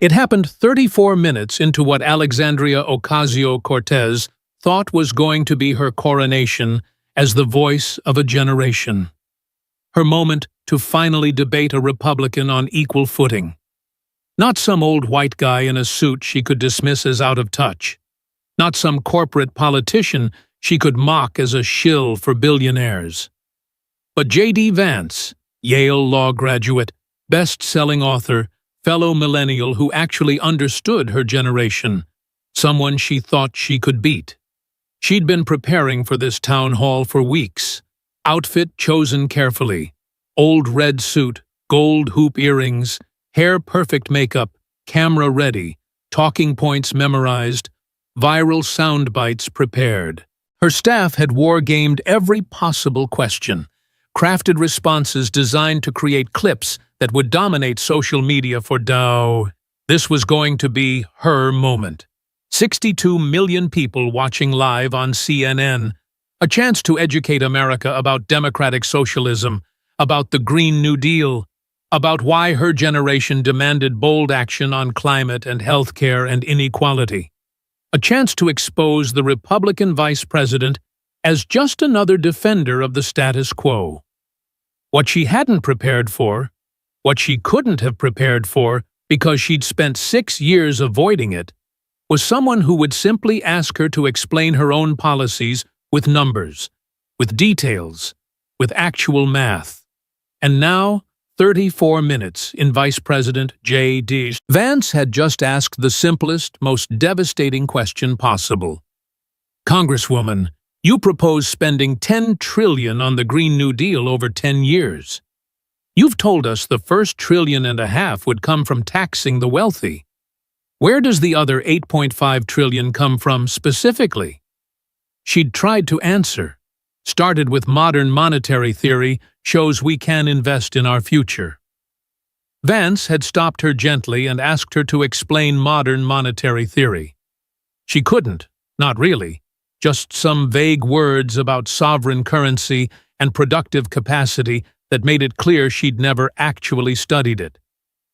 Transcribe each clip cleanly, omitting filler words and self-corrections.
It happened 34 minutes into what Alexandria Ocasio-Cortez thought was going to be her coronation as the voice of a generation. Her moment to finally debate a Republican on equal footing. Not some old white guy in a suit she could dismiss as out of touch. Not some corporate politician she could mock as a shill for billionaires. But J.D. Vance, Yale law graduate, best-selling author, fellow millennial who actually understood her generation, someone she thought she could beat. She'd been preparing for this town hall for weeks. Outfit chosen carefully. Old red suit, gold hoop earrings, hair-perfect makeup, camera ready, talking points memorized, viral sound bites prepared. Her staff had war-gamed every possible question, crafted responses designed to create clips that would dominate social media for Dow. This was going to be her moment. 62 million people watching live on CNN. A chance to educate America about democratic socialism, about the Green New Deal, about why her generation demanded bold action on climate and healthcare and inequality. A chance to expose the Republican vice president as just another defender of the status quo. What she hadn't prepared for, what she couldn't have prepared for because she'd spent 6 years avoiding it, was someone who would simply ask her to explain her own policies with numbers, with details, with actual math. And now, 34 minutes in Vice President J.D. Vance had just asked the simplest, most devastating question possible. Congresswoman, you propose spending $10 trillion on the Green New Deal over 10 years. You've told us the first $1.5 trillion would come from taxing the wealthy. Where does the other $8.5 trillion come from specifically? She'd tried to answer. Started with modern monetary theory, shows we can invest in our future. Vance had stopped her gently and asked her to explain modern monetary theory. She couldn't, not really, just some vague words about sovereign currency and productive capacity that made it clear she'd never actually studied it.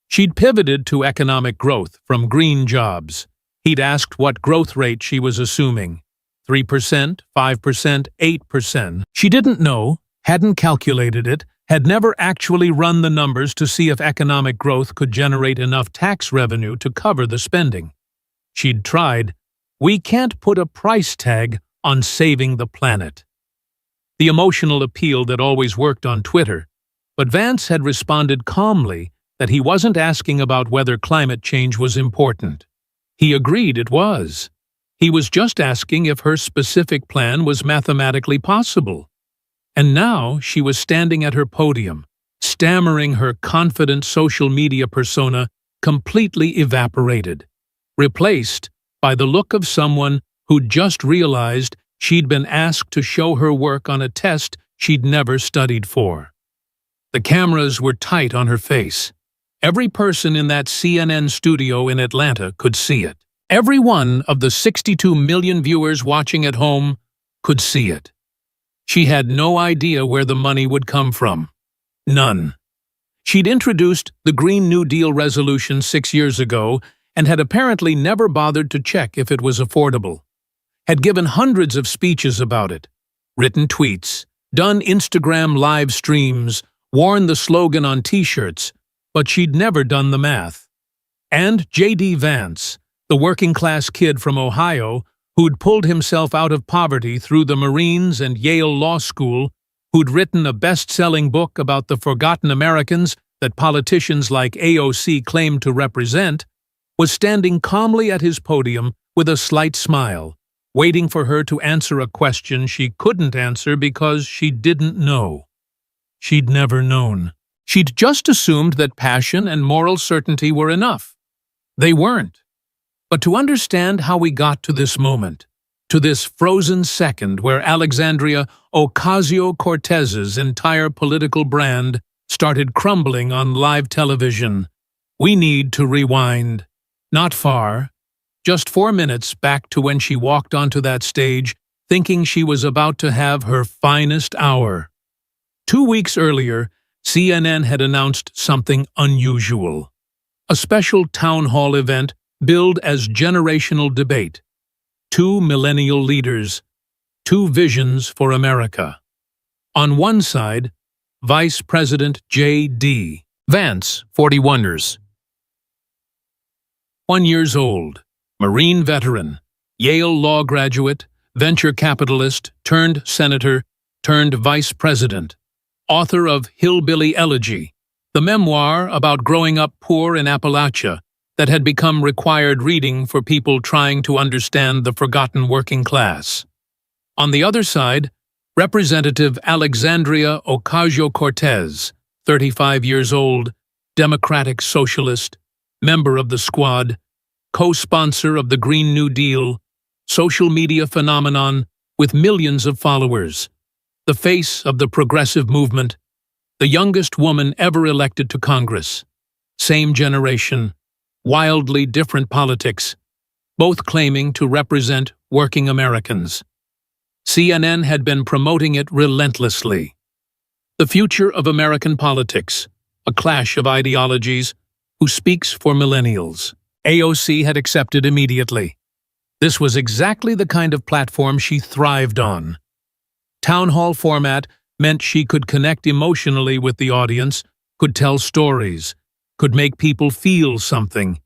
She'd pivoted to economic growth from green jobs. He'd asked what growth rate she was assuming. 3%, 5%, 8%. She didn't know, hadn't calculated it, had never actually run the numbers to see if economic growth could generate enough tax revenue to cover the spending. She'd tried. We can't put a price tag on saving the planet. The emotional appeal that always worked on Twitter, but Vance had responded calmly that he wasn't asking about whether climate change was important. He agreed it was. He was just asking if her specific plan was mathematically possible. And now she was standing at her podium, stammering, her confident social media persona completely evaporated, replaced by the look of someone who'd just realized she'd been asked to show her work on a test she'd never studied for. The cameras were tight on her face. Every person in that CNN studio in Atlanta could see it. Every one of the 62 million viewers watching at home could see it. She had no idea where the money would come from. None. She'd introduced the Green New Deal resolution 6 years ago and had apparently never bothered to check if it was affordable. Had given hundreds of speeches about it, written tweets, done Instagram live streams, worn the slogan on t-shirts, but she'd never done the math. And J.D. Vance, the working-class kid from Ohio, who'd pulled himself out of poverty through the Marines and Yale Law School, who'd written a best-selling book about the forgotten Americans that politicians like AOC claimed to represent, was standing calmly at his podium with a slight smile, waiting for her to answer a question she couldn't answer because she didn't know. She'd never known. She'd just assumed that passion and moral certainty were enough. They weren't. But to understand how we got to this moment, to this frozen second where Alexandria Ocasio-Cortez's entire political brand started crumbling on live television, we need to rewind. Not far, just 4 minutes back to when she walked onto that stage, thinking she was about to have her finest hour. 2 weeks earlier, CNN had announced something unusual. A special town hall event billed as generational debate. Two millennial leaders. Two visions for America. On one side, Vice President J.D. Vance, 41ers. 1 year old, Marine veteran, Yale law graduate, venture capitalist turned senator turned vice president, author of Hillbilly Elegy, the memoir about growing up poor in Appalachia that had become required reading for people trying to understand the forgotten working class. On the other side, Representative Alexandria Ocasio-Cortez, 35 years old, Democratic Socialist, member of the Squad, co-sponsor of the Green New Deal, social media phenomenon with millions of followers, the face of the progressive movement, the youngest woman ever elected to Congress. Same generation, wildly different politics, both claiming to represent working Americans. CNN had been promoting it relentlessly. The future of American politics, a clash of ideologies, who speaks for millennials. AOC had accepted immediately. This was exactly the kind of platform she thrived on. Town hall format meant she could connect emotionally with the audience, could tell stories, could make people feel something.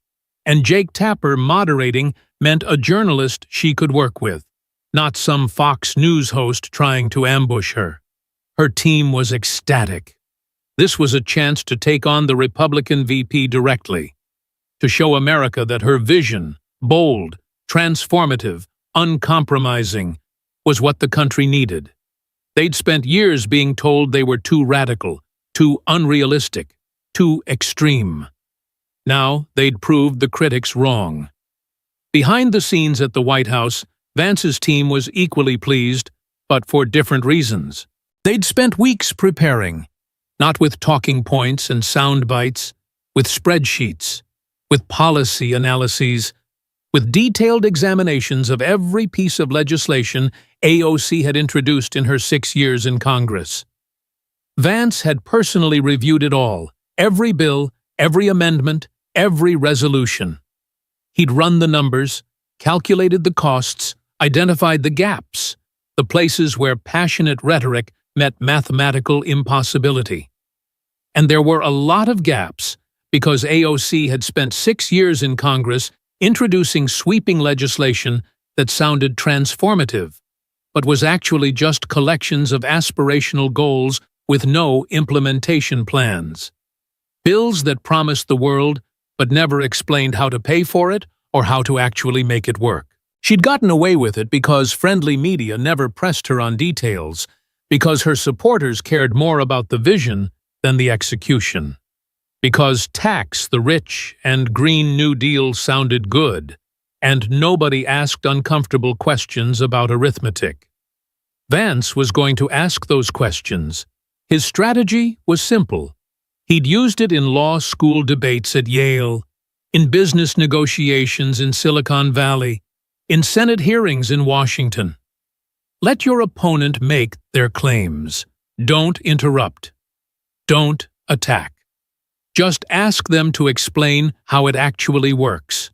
And Jake Tapper moderating meant a journalist she could work with, not some Fox News host trying to ambush her. Her team was ecstatic. This was a chance to take on the Republican VP directly, to show America that her vision, bold, transformative, uncompromising, was what the country needed. They'd spent years being told they were too radical, too unrealistic, too extreme. Now they'd proved the critics wrong. Behind the scenes at the White House, Vance's team was equally pleased, but for different reasons. They'd spent weeks preparing, not with talking points and sound bites, with spreadsheets, with policy analyses, with detailed examinations of every piece of legislation AOC had introduced in her 6 years in Congress. Vance had personally reviewed it all, every bill, every amendment, every resolution. He'd run the numbers, calculated the costs, identified the gaps, the places where passionate rhetoric met mathematical impossibility. And there were a lot of gaps because AOC had spent 6 years in Congress introducing sweeping legislation that sounded transformative, but was actually just collections of aspirational goals with no implementation plans. Bills that promised the world but never explained how to pay for it or how to actually make it work. She'd gotten away with it because friendly media never pressed her on details, because her supporters cared more about the vision than the execution. Because tax the rich and Green New Deal sounded good, and nobody asked uncomfortable questions about arithmetic. Vance was going to ask those questions. His strategy was simple. He'd used it in law school debates at Yale, in business negotiations in Silicon Valley, in Senate hearings in Washington. Let your opponent make their claims. Don't interrupt. Don't attack. Just ask them to explain how it actually works.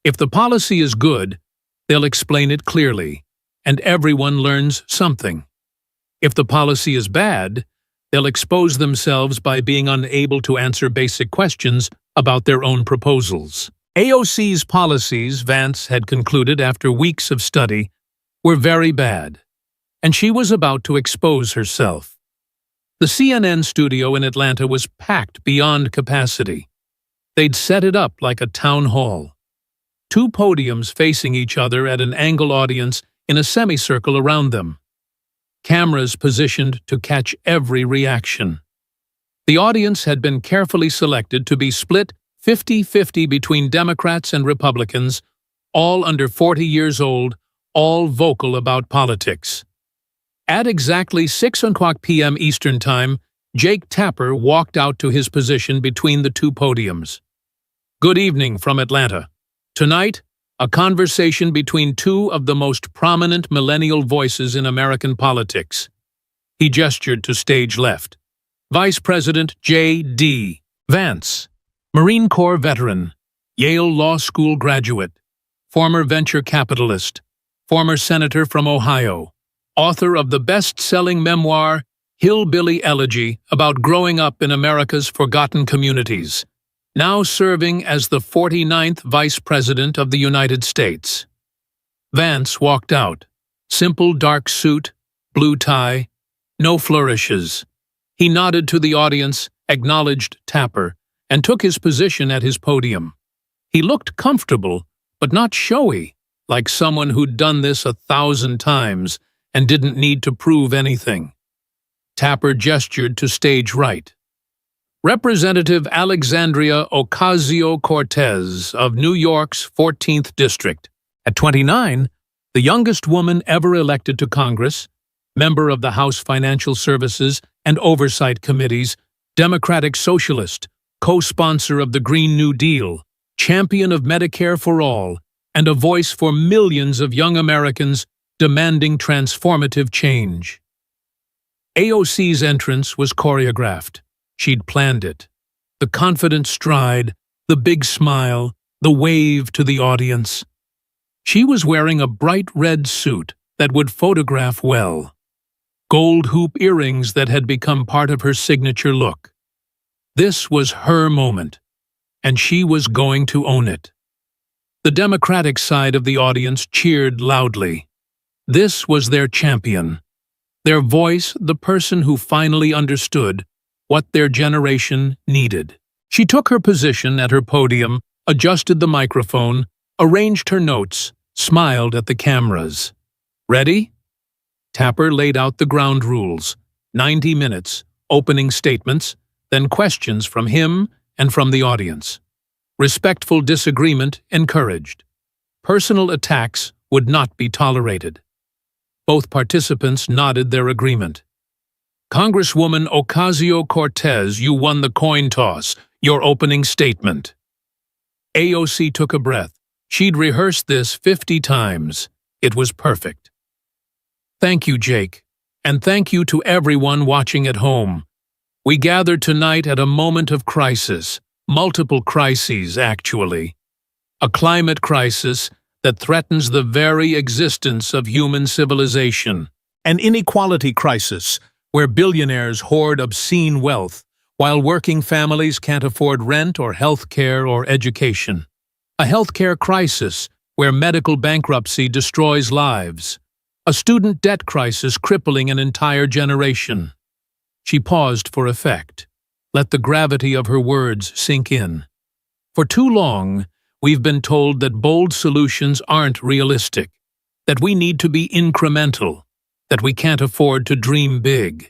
If the policy is good, they'll explain it clearly, and everyone learns something. If the policy is bad, they'll expose themselves by being unable to answer basic questions about their own proposals. AOC's policies, Vance had concluded after weeks of study, were very bad, and she was about to expose herself. The CNN studio in Atlanta was packed beyond capacity. They'd set it up like a town hall. 2 podiums facing each other at an angle audience in a semicircle around them. Cameras positioned to catch every reaction. The audience had been carefully selected to be split 50-50 between Democrats and Republicans, all under 40 years old, all vocal about politics. At exactly 6:00 p.m. Eastern Time, Jake Tapper walked out to his position between the 2 podiums. Good evening from Atlanta. Tonight, a conversation between 2 of the most prominent millennial voices in American politics. He gestured to stage left. Vice President J.D. Vance. Marine Corps veteran, Yale Law School graduate, former venture capitalist, former senator from Ohio, author of the best-selling memoir Hillbilly Elegy about growing up in America's forgotten communities, now serving as the 49th Vice President of the United States. Vance walked out. Simple dark suit, blue tie, no flourishes. He nodded to the audience, acknowledged Tapper, and took his position at his podium. He looked comfortable, but not showy, like someone who'd done this 1,000 times and didn't need to prove anything. Tapper gestured to stage right. Representative Alexandria Ocasio-Cortez of New York's 14th District. At 29, the youngest woman ever elected to Congress, member of the House Financial Services and Oversight Committees, Democratic Socialist, co-sponsor of the Green New Deal, champion of Medicare for All, and a voice for millions of young Americans demanding transformative change. AOC's entrance was choreographed. She'd planned it. The confident stride, the big smile, the wave to the audience. She was wearing a bright red suit that would photograph well. Gold hoop earrings that had become part of her signature look. This was her moment, and she was going to own it. The Democratic side of the audience cheered loudly. This was their champion. Their voice, the person who finally understood what their generation needed. She took her position at her podium, adjusted the microphone, arranged her notes, smiled at the cameras. Ready? Tapper laid out the ground rules. 90 minutes, opening statements, then questions from him and from the audience. Respectful disagreement encouraged. Personal attacks would not be tolerated. Both participants nodded their agreement. Congresswoman Ocasio-Cortez, you won the coin toss. Your opening statement. AOC took a breath. She'd rehearsed this 50 times. It was perfect. Thank you, Jake, and thank you to everyone watching at home. We gathered tonight at a moment of crisis, multiple crises, actually. A climate crisis that threatens the very existence of human civilization. An inequality crisis where billionaires hoard obscene wealth, while working families can't afford rent or health care or education. A healthcare crisis where medical bankruptcy destroys lives. A student debt crisis crippling an entire generation. She paused for effect. Let the gravity of her words sink in. For too long, we've been told that bold solutions aren't realistic, that we need to be incremental, that we can't afford to dream big.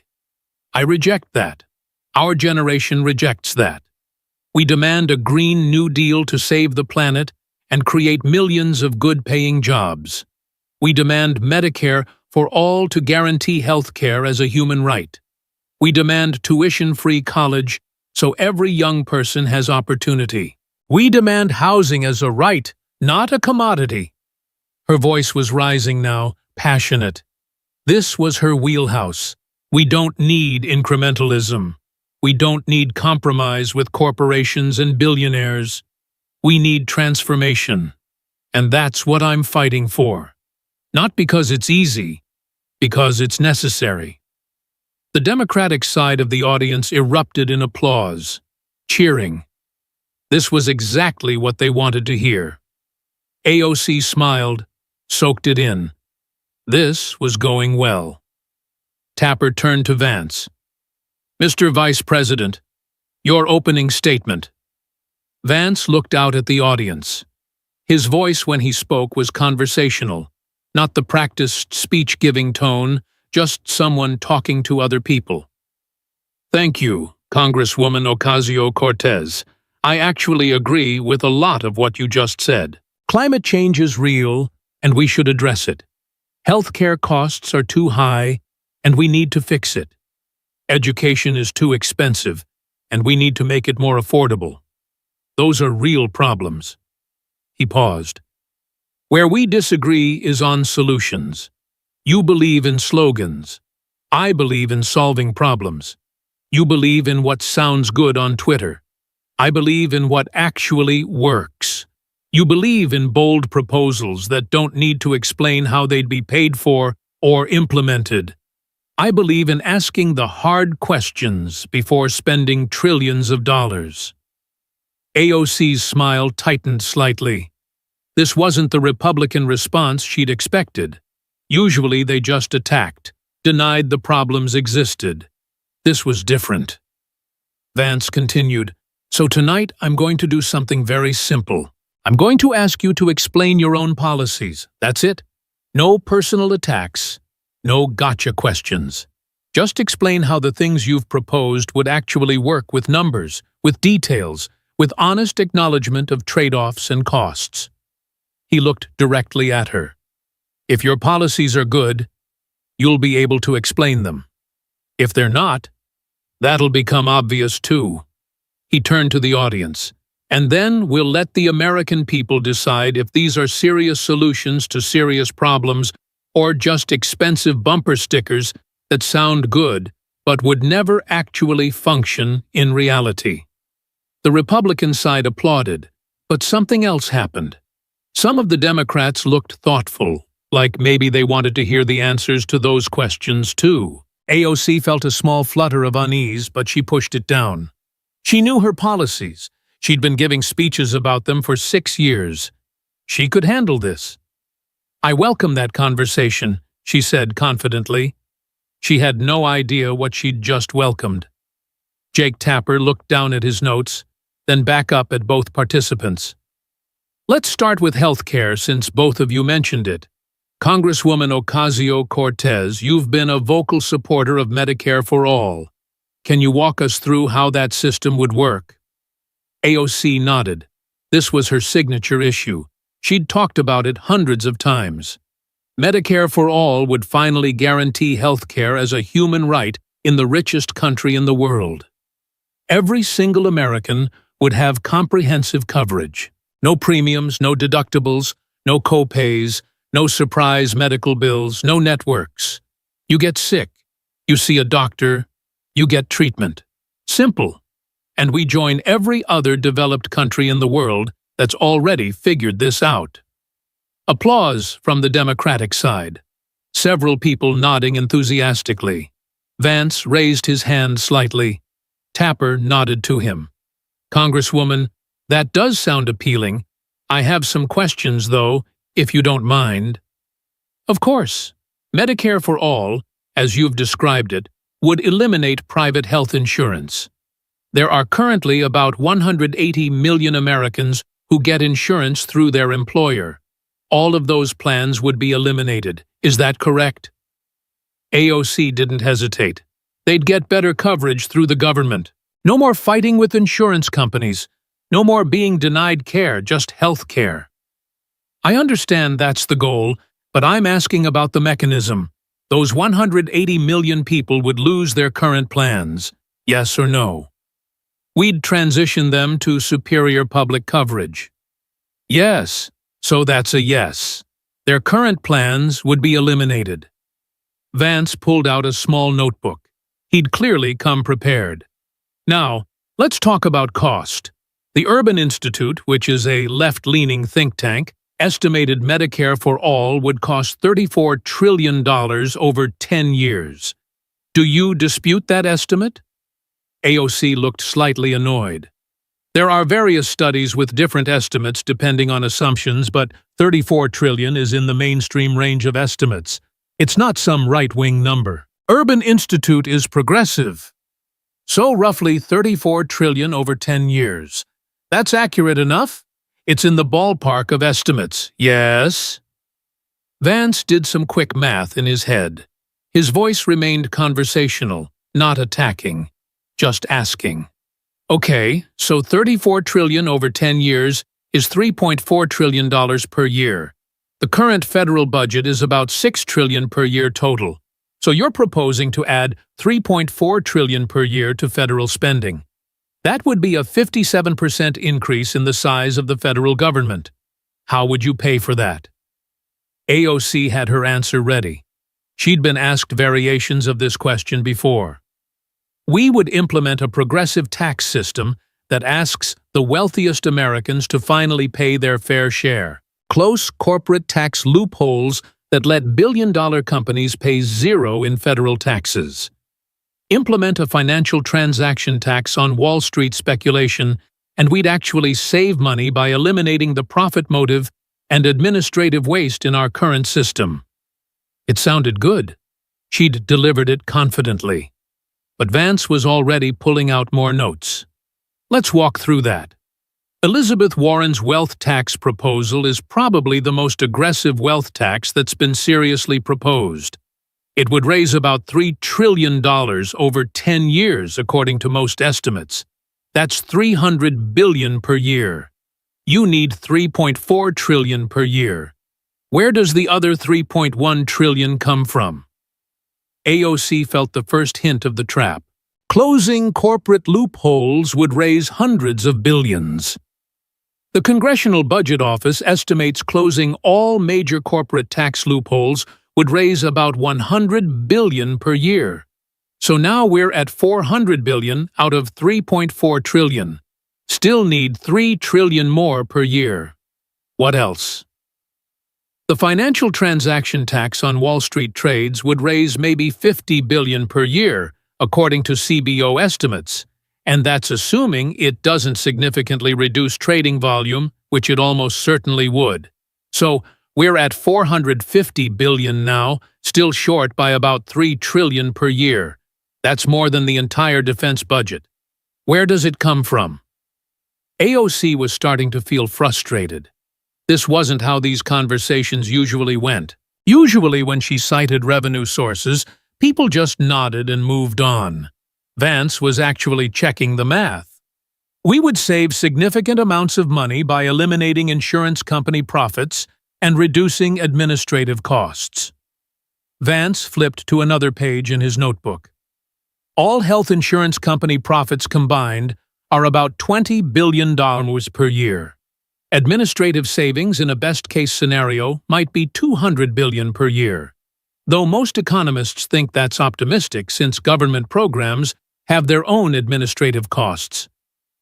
I reject that. Our generation rejects that. We demand a Green New Deal to save the planet and create millions of good-paying jobs. We demand Medicare for all to guarantee health care as a human right. We demand tuition-free college so every young person has opportunity. We demand housing as a right, not a commodity. Her voice was rising now, passionate. This was her wheelhouse. We don't need incrementalism. We don't need compromise with corporations and billionaires. We need transformation. And that's what I'm fighting for. Not because it's easy, because it's necessary. The Democratic side of the audience erupted in applause, cheering. This was exactly what they wanted to hear. AOC smiled, soaked it in. This was going well. Tapper turned to Vance. Mr. Vice President, your opening statement. Vance looked out at the audience. His voice when he spoke was conversational, not the practiced speech-giving tone, just someone talking to other people. Thank you, Congresswoman Ocasio-Cortez. I actually agree with a lot of what you just said. Climate change is real, and we should address it. Healthcare costs are too high, and we need to fix it. Education is too expensive, and we need to make it more affordable. Those are real problems. He paused. Where we disagree is on solutions. You believe in slogans. I believe in solving problems. You believe in what sounds good on Twitter. I believe in what actually works. You believe in bold proposals that don't need to explain how they'd be paid for or implemented. I believe in asking the hard questions before spending trillions of dollars. AOC's smile tightened slightly. This wasn't the Republican response she'd expected. Usually they just attacked, denied the problems existed. This was different. Vance continued, "So tonight I'm going to do something very simple. I'm going to ask you to explain your own policies. That's it. No personal attacks. No gotcha questions. Just explain how the things you've proposed would actually work with numbers, with details, with honest acknowledgement of trade-offs and costs." He looked directly at her. "If your policies are good, you'll be able to explain them. If they're not, that'll become obvious too." He turned to the audience. "And then we'll let the American people decide if these are serious solutions to serious problems or just expensive bumper stickers that sound good but would never actually function in reality." The Republican side applauded, but something else happened. Some of the Democrats looked thoughtful, like maybe they wanted to hear the answers to those questions too. AOC felt a small flutter of unease, but she pushed it down. She knew her policies. She'd been giving speeches about them for 6 years. She could handle this. "I welcome that conversation," she said confidently. She had no idea what she'd just welcomed. Jake Tapper looked down at his notes, then back up at both participants. "Let's start with healthcare since both of you mentioned it. Congresswoman Ocasio-Cortez, you've been a vocal supporter of Medicare for All. Can you walk us through how that system would work?" AOC nodded. This was her signature issue. She'd talked about it hundreds of times. Medicare for All would finally guarantee health care as a human right in the richest country in the world. Every single American would have comprehensive coverage. No premiums, no deductibles, no co-pays, no surprise medical bills, no networks. You get sick, you see a doctor, you get treatment. Simple. And we join every other developed country in the world that's already figured this out. Applause from the Democratic side. Several people nodding enthusiastically. Vance raised his hand slightly. Tapper nodded to him. "Congresswoman, that does sound appealing. I have some questions, though, if you don't mind." "Of course. Medicare for All, as you've described it, would eliminate private health insurance. There are currently about 180 million Americans who get insurance through their employer. All of those plans would be eliminated. Is that correct?" AOC didn't hesitate. They'd get better coverage through the government. No more fighting with insurance companies. No more being denied care, just health care. "I understand that's the goal, but I'm asking about the mechanism. Those 180 million people would lose their current plans. Yes or no?" "We'd transition them to superior public coverage." "Yes, so that's a yes. Their current plans would be eliminated." Vance pulled out a small notebook. He'd clearly come prepared. "Now, let's talk about cost. The Urban Institute, which is a left-leaning think tank, estimated Medicare for All would cost $34 trillion over 10 years. Do you dispute that estimate?" AOC looked slightly annoyed. "There are various studies with different estimates depending on assumptions, but 34 trillion is in the mainstream range of estimates. It's not some right-wing number. Urban Institute is progressive. So roughly 34 trillion over 10 years. That's accurate enough? It's in the ballpark of estimates, yes?" Vance did some quick math in his head. His voice remained conversational, not attacking. Just asking. "Okay, so 34 trillion over 10 years is $3.4 trillion per year. The current federal budget is about 6 trillion per year total. So you're proposing to add 3.4 trillion per year to federal spending. That would be a 57% increase in the size of the federal government. How would you pay for that?" AOC had her answer ready. She'd been asked variations of this question before. "We would implement a progressive tax system that asks the wealthiest Americans to finally pay their fair share. Close corporate tax loopholes that let billion-dollar companies pay zero in federal taxes. Implement a financial transaction tax on Wall Street speculation, and we'd actually save money by eliminating the profit motive and administrative waste in our current system. It sounded good. She'd delivered it confidently. But Vance was already pulling out more notes. Let's walk through that. Elizabeth Warren's wealth tax proposal is probably the most aggressive wealth tax that's been seriously proposed. It would raise about $3 trillion over 10 years, according to most estimates. That's $300 billion per year. You need $3.4 trillion per year. Where does the other $3.1 trillion come from? AOC felt the first hint of the trap. Closing corporate loopholes would raise hundreds of billions. The Congressional Budget Office estimates closing all major corporate tax loopholes would raise about $100 billion per year. So now we're at $400 billion out of $3.4 trillion. Still need $3 trillion more per year. What else? The financial transaction tax on Wall Street trades would raise maybe $50 billion per year, according to CBO estimates. And that's assuming it doesn't significantly reduce trading volume, which it almost certainly would. So we're at $450 billion now, still short by about $3 trillion per year. That's more than the entire defense budget. Where does it come from? AOC was starting to feel frustrated. This wasn't how these conversations usually went. Usually when she cited revenue sources, people just nodded and moved on. Vance was actually checking the math. We would save significant amounts of money by eliminating insurance company profits and reducing administrative costs. Vance flipped to another page in his notebook. All health insurance company profits combined are about $20 billion per year. Administrative savings in a best-case scenario might be $200 billion per year. Though most economists think that's optimistic since government programs have their own administrative costs.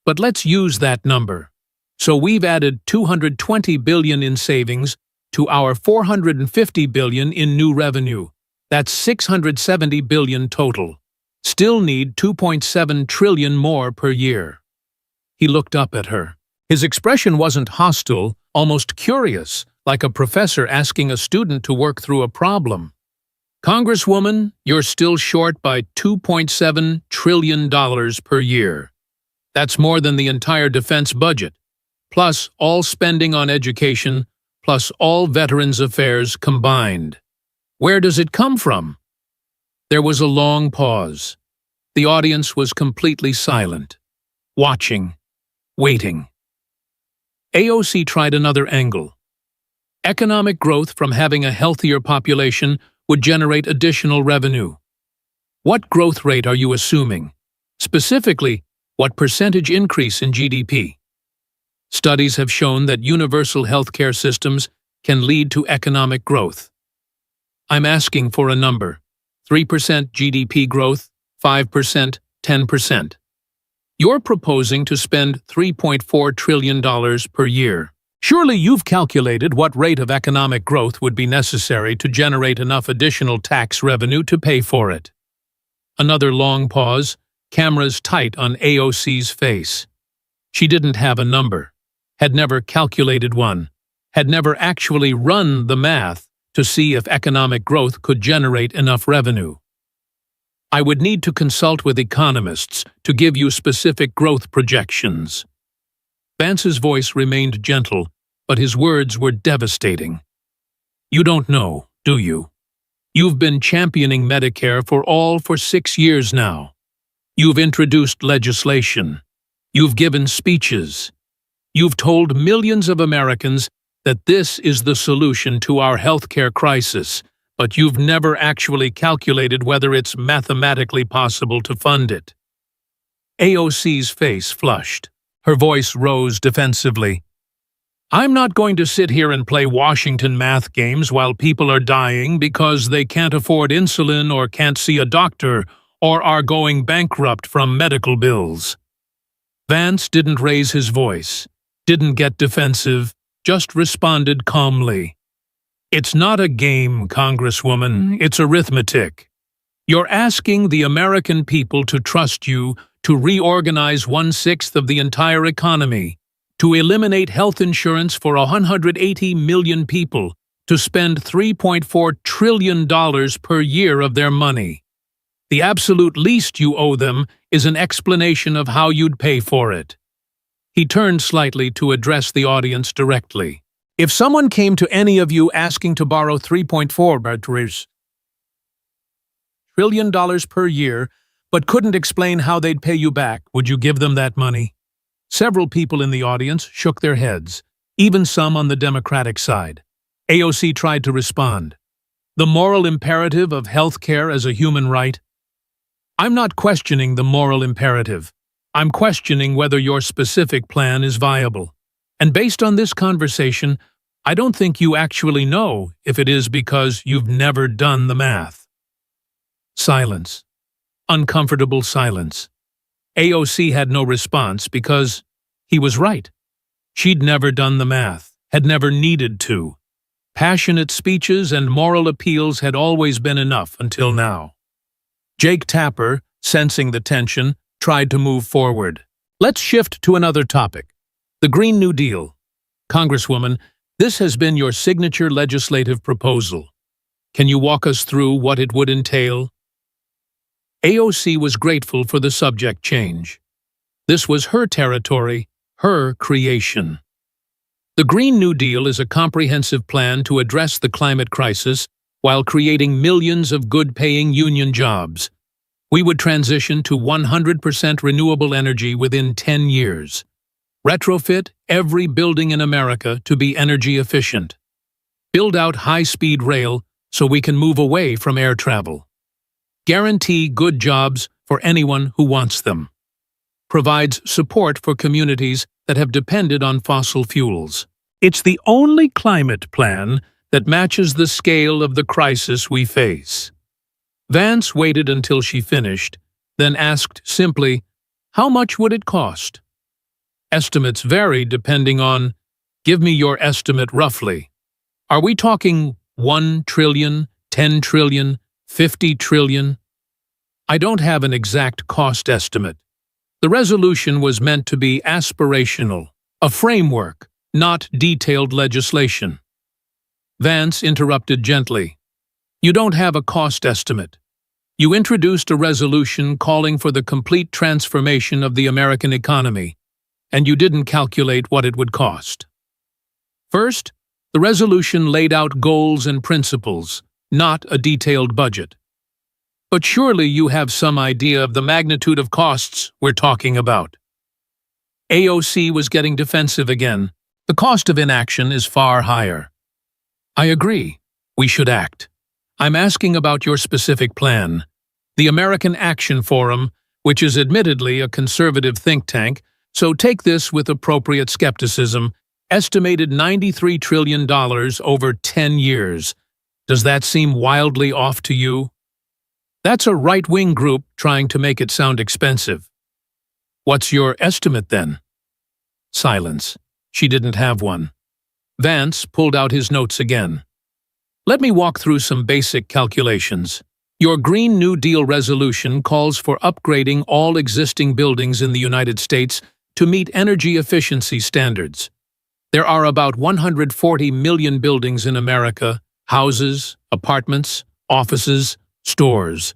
But let's use that number. So we've added $220 billion in savings to our $450 billion in new revenue. That's $670 billion total. Still need $2.7 trillion more per year. He looked up at her. His expression wasn't hostile, almost curious, like a professor asking a student to work through a problem. Congresswoman, you're still short by $2.7 trillion per year. That's more than the entire defense budget, plus all spending on education, plus all Veterans Affairs combined. Where does it come from? There was a long pause. The audience was completely silent, watching, waiting. AOC tried another angle. Economic growth from having a healthier population would generate additional revenue. What growth rate are you assuming? Specifically, what percentage increase in GDP? Studies have shown that universal healthcare systems can lead to economic growth. I'm asking for a number. 3% GDP growth, 5%, 10%. You're proposing to spend $3.4 trillion per year. Surely you've calculated what rate of economic growth would be necessary to generate enough additional tax revenue to pay for it. Another long pause, cameras tight on AOC's face. She didn't have a number, had never calculated one, had never actually run the math to see if economic growth could generate enough revenue. I would need to consult with economists to give you specific growth projections. Vance's voice remained gentle, but his words were devastating. You don't know, do you? You've been championing Medicare for 6 years now. You've introduced legislation. You've given speeches. You've told millions of Americans that this is the solution to our healthcare crisis, but you've never actually calculated whether it's mathematically possible to fund it. AOC's face flushed. Her voice rose defensively. I'm not going to sit here and play Washington math games while people are dying because they can't afford insulin or can't see a doctor or are going bankrupt from medical bills. Vance didn't raise his voice, didn't get defensive, just responded calmly. It's not a game, Congresswoman, it's arithmetic. You're asking the American people to trust you to reorganize 1/6 of the entire economy, to eliminate health insurance for 180 million people, to spend $3.4 trillion per year of their money. The absolute least you owe them is an explanation of how you'd pay for it. He turned slightly to address the audience directly. If someone came to any of you asking to borrow $3.4 trillion per year, but couldn't explain how they'd pay you back, would you give them that money? Several people in the audience shook their heads, even some on the Democratic side. AOC tried to respond. The moral imperative of health care as a human right? I'm not questioning the moral imperative. I'm questioning whether your specific plan is viable. And based on this conversation, I don't think you actually know if it is because you've never done the math. Silence. Uncomfortable silence. AOC had no response because he was right. She'd never done the math, had never needed to. Passionate speeches and moral appeals had always been enough until now. Jake Tapper, sensing the tension, tried to move forward. Let's shift to another topic. The Green New Deal. Congresswoman, this has been your signature legislative proposal. Can you walk us through what it would entail? AOC was grateful for the subject change. This was her territory, her creation. The Green New Deal is a comprehensive plan to address the climate crisis while creating millions of good-paying union jobs. We would transition to 100% renewable energy within 10 years. Retrofit every building in America to be energy efficient. Build out high-speed rail so we can move away from air travel. Guarantee good jobs for anyone who wants them. Provides support for communities that have depended on fossil fuels. It's the only climate plan that matches the scale of the crisis we face. Vance waited until she finished, then asked simply, how much would it cost? Estimates vary depending on, give me your estimate roughly. Are we talking 1 trillion, 10 trillion, 50 trillion? I don't have an exact cost estimate. The resolution was meant to be aspirational, a framework, not detailed legislation. Vance interrupted gently. You don't have a cost estimate. You introduced a resolution calling for the complete transformation of the American economy, and you didn't calculate what it would cost. First, the resolution laid out goals and principles, not a detailed budget. But surely you have some idea of the magnitude of costs we're talking about. AOC was getting defensive again. The cost of inaction is far higher. I agree. We should act. I'm asking about your specific plan. The American Action Forum, which is admittedly a conservative think tank, so take this with appropriate skepticism, estimated $93 trillion over 10 years. Does that seem wildly off to you? That's a right-wing group trying to make it sound expensive. What's your estimate then? Silence. She didn't have one. Vance pulled out his notes again. Let me walk through some basic calculations. Your Green New Deal resolution calls for upgrading all existing buildings in the United States to meet energy efficiency standards. There are about 140 million buildings in America, houses, apartments, offices, stores.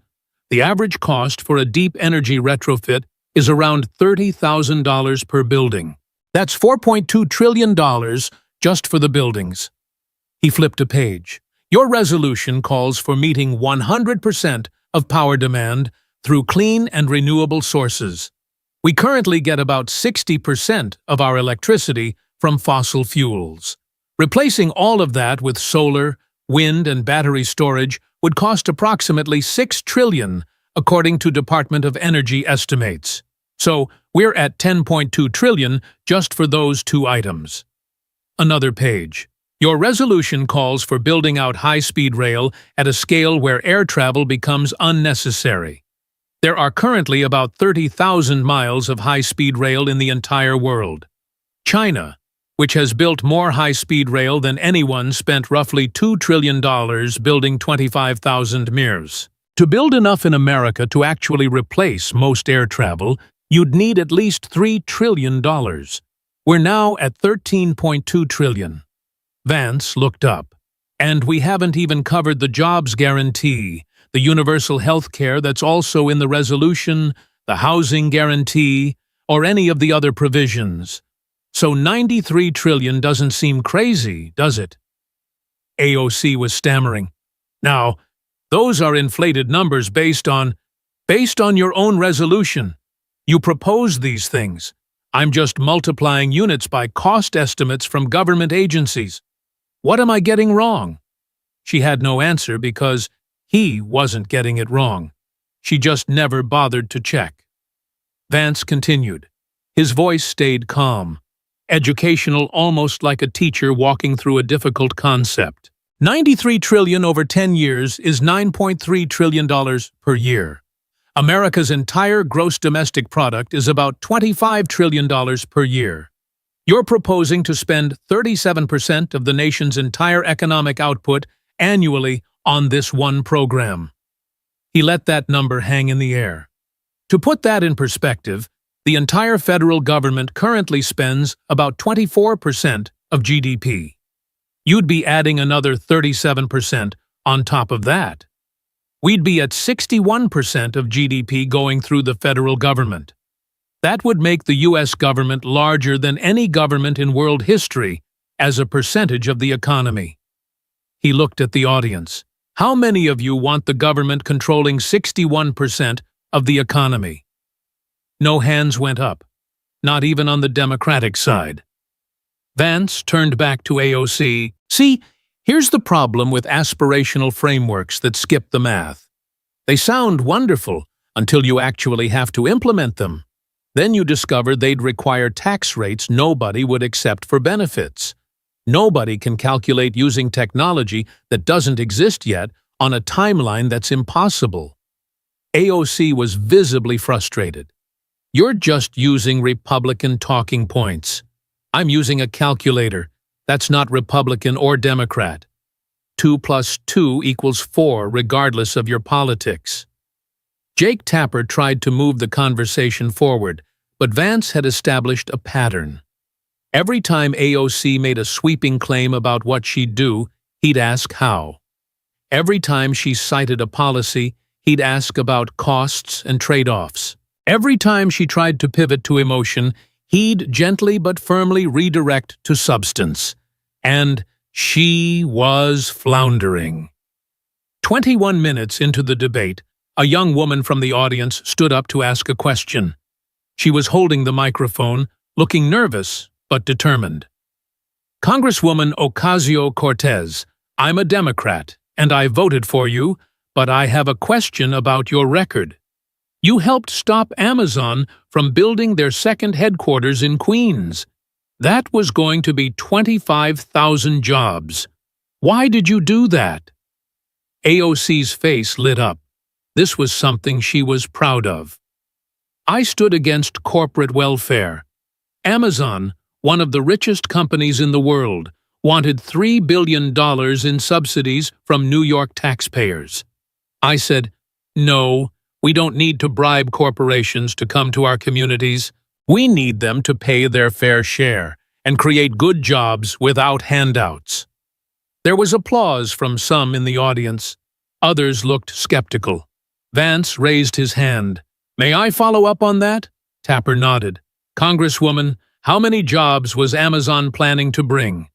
The average cost for a deep energy retrofit is around $30,000 per building. That's $4.2 trillion just for the buildings. He flipped a page. Your resolution calls for meeting 100% of power demand through clean and renewable sources. We currently get about 60% of our electricity from fossil fuels. Replacing all of that with solar, wind, and battery storage would cost approximately $6 trillion, according to Department of Energy estimates. So, we're at $10.2 trillion just for those two items. Another page. Your resolution calls for building out high-speed rail at a scale where air travel becomes unnecessary. There are currently about 30,000 miles of high-speed rail in the entire world. China, which has built more high-speed rail than anyone, spent roughly $2 trillion building 25,000 mirs. To build enough in America to actually replace most air travel, you'd need at least $3 trillion. We're now at $13.2 trillion. Vance looked up. And we haven't even covered the jobs guarantee, the universal health care that's also in the resolution, the housing guarantee, or any of the other provisions. So $93 trillion doesn't seem crazy, does it? AOC was stammering. Now, those are inflated numbers based on your own resolution. You proposed these things. I'm just multiplying units by cost estimates from government agencies. What am I getting wrong? She had no answer because he wasn't getting it wrong. She just never bothered to check. Vance continued. His voice stayed calm, educational, almost like a teacher walking through a difficult concept. $93 trillion over 10 years is $9.3 trillion per year. America's entire gross domestic product is about $25 trillion per year. You're proposing to spend 37% of the nation's entire economic output annually on this one program. He let that number hang in the air. To put that in perspective, the entire federal government currently spends about 24% of GDP. You'd be adding another 37% on top of that. We'd be at 61% of GDP going through the federal government. That would make the U.S. government larger than any government in world history as a percentage of the economy. He looked at the audience. How many of you want the government controlling 61% of the economy? No hands went up, not even on the Democratic side. Vance turned back to AOC. See, here's the problem with aspirational frameworks that skip the math. They sound wonderful until you actually have to implement them. Then you discover they'd require tax rates nobody would accept for benefits. Nobody can calculate using technology that doesn't exist yet on a timeline that's impossible. AOC was visibly frustrated. You're just using Republican talking points. I'm using a calculator. That's not Republican or Democrat. 2 plus 2 equals 4 regardless of your politics. Jake Tapper tried to move the conversation forward, but Vance had established a pattern. Every time AOC made a sweeping claim about what she'd do, he'd ask how. Every time she cited a policy, he'd ask about costs and trade-offs. Every time she tried to pivot to emotion, he'd gently but firmly redirect to substance. And she was floundering. 21 minutes into the debate, a young woman from the audience stood up to ask a question. She was holding the microphone, looking nervous but determined. Congresswoman Ocasio-Cortez, I'm a Democrat, and I voted for you, but I have a question about your record. You helped stop Amazon from building their second headquarters in Queens. That was going to be 25,000 jobs. Why did you do that? AOC's face lit up. This was something she was proud of. I stood against corporate welfare. Amazon, one of the richest companies in the world, wanted $3 billion in subsidies from New York taxpayers. I said, no, we don't need to bribe corporations to come to our communities. We need them to pay their fair share and create good jobs without handouts. There was applause from some in the audience. Others looked skeptical. Vance raised his hand. May I follow up on that? Tapper nodded. Congresswoman, how many jobs was Amazon planning to bring?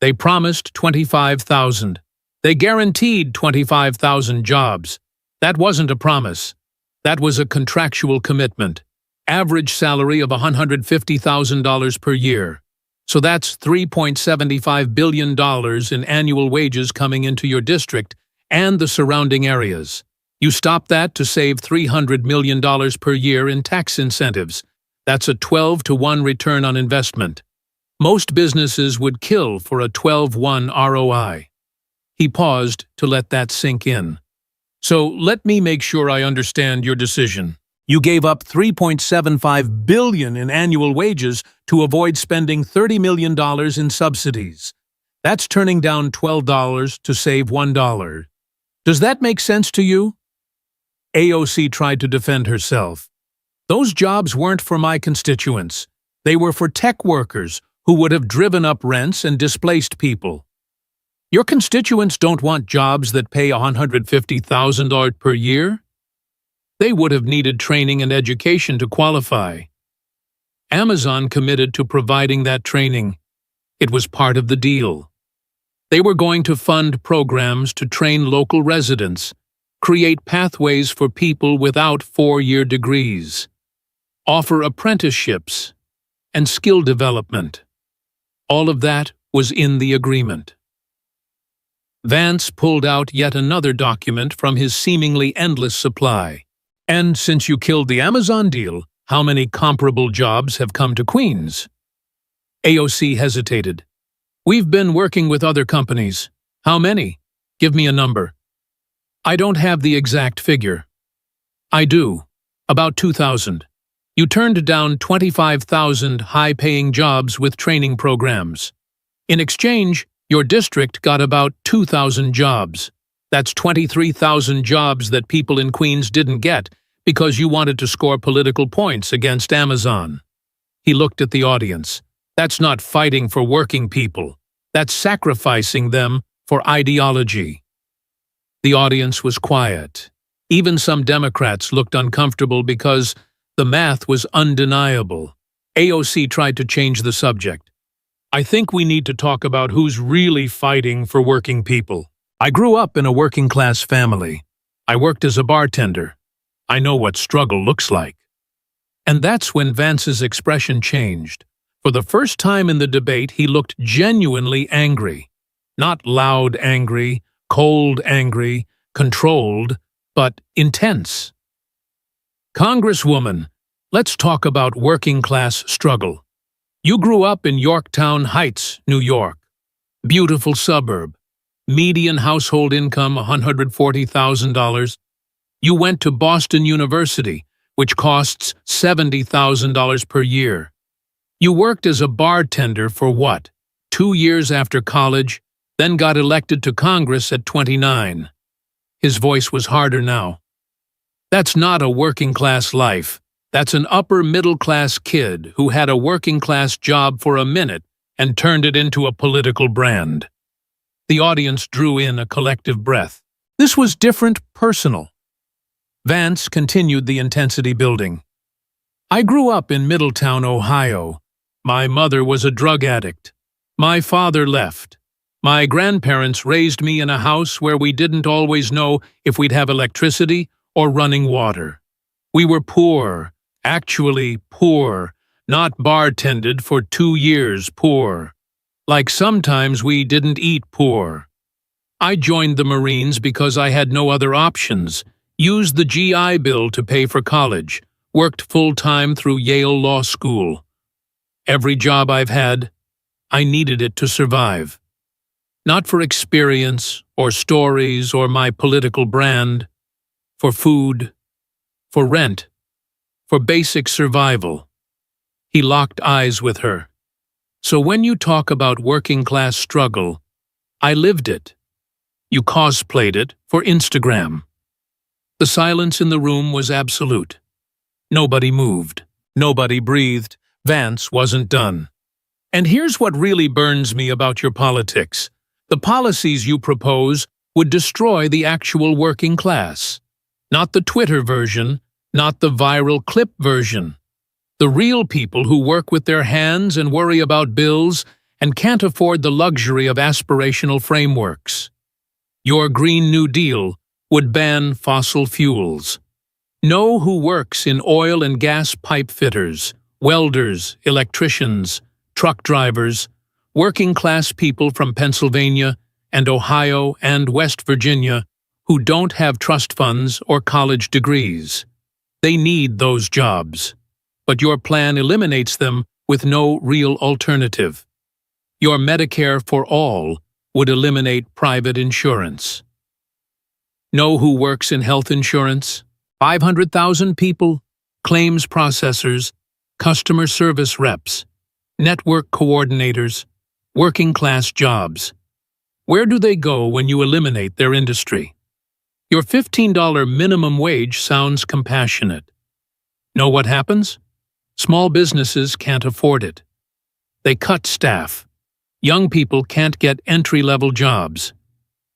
They promised 25,000. They guaranteed 25,000 jobs. That wasn't a promise. That was a contractual commitment. Average salary of $150,000 per year. So that's $3.75 billion in annual wages coming into your district and the surrounding areas. You stop that to save $300 million per year in tax incentives. That's a 12-to-1 return on investment. Most businesses would kill for a 12-1 ROI. He paused to let that sink in. So let me make sure I understand your decision. You gave up $3.75 billion in annual wages to avoid spending $30 million in subsidies. That's turning down $12 to save $1. Does that make sense to you? AOC tried to defend herself. Those jobs weren't for my constituents. They were for tech workers who would have driven up rents and displaced people. Your constituents don't want jobs that pay $150,000 per year? They would have needed training and education to qualify. Amazon committed to providing that training. It was part of the deal. They were going to fund programs to train local residents, create pathways for people without 4-year degrees, offer apprenticeships, and skill development. All of that was in the agreement. Vance pulled out yet another document from his seemingly endless supply. And since you killed the Amazon deal, how many comparable jobs have come to Queens? AOC hesitated. We've been working with other companies. How many? Give me a number. I don't have the exact figure. I do. About 2,000. You turned down 25,000 high-paying jobs with training programs. In exchange, your district got about 2,000 jobs. That's 23,000 jobs that people in Queens didn't get because you wanted to score political points against Amazon. He looked at the audience. That's not fighting for working people. That's sacrificing them for ideology. The audience was quiet. Even some Democrats looked uncomfortable because the math was undeniable. AOC tried to change the subject. I think we need to talk about who's really fighting for working people. I grew up in a working-class family. I worked as a bartender. I know what struggle looks like. And that's when Vance's expression changed. For the first time in the debate, he looked genuinely angry. Not loud angry, cold angry, controlled, but intense. Congresswoman, let's talk about working-class struggle. You grew up in Yorktown Heights, New York. Beautiful suburb. Median household income $140,000. You went to Boston University, which costs $70,000 per year. You worked as a bartender for what? 2 years after college, then got elected to Congress at 29. His voice was harder now. That's not a working-class life. That's an upper-middle-class kid who had a working-class job for a minute and turned it into a political brand. The audience drew in a collective breath. This was different, personal. Vance continued the intensity building. I grew up in Middletown, Ohio. My mother was a drug addict. My father left. My grandparents raised me in a house where we didn't always know if we'd have electricity or running water. We were poor, actually poor, not bartended for 2 years poor. Like sometimes we didn't eat poor. I joined the Marines because I had no other options, used the GI Bill to pay for college, worked full-time through Yale Law School. Every job I've had, I needed it to survive. Not for experience or stories or my political brand, for food, for rent, for basic survival. He locked eyes with her. So when you talk about working-class struggle, I lived it. You cosplayed it for Instagram. The silence in the room was absolute. Nobody moved. Nobody breathed. Vance wasn't done. And here's what really burns me about your politics. The policies you propose would destroy the actual working class. Not the Twitter version, not the viral clip version. The real people who work with their hands and worry about bills and can't afford the luxury of aspirational frameworks. Your Green New Deal would ban fossil fuels. Know who works in oil and gas pipe fitters, welders, electricians, truck drivers, working-class people from Pennsylvania and Ohio and West Virginia who don't have trust funds or college degrees. They need those jobs. But your plan eliminates them with no real alternative. Your Medicare for all would eliminate private insurance. Know who works in health insurance? 500,000 people, claims processors, customer service reps, network coordinators, working-class jobs. Where do they go when you eliminate their industry? Your $15 minimum wage sounds compassionate. Know what happens? Small businesses can't afford it. They cut staff. Young people can't get entry-level jobs.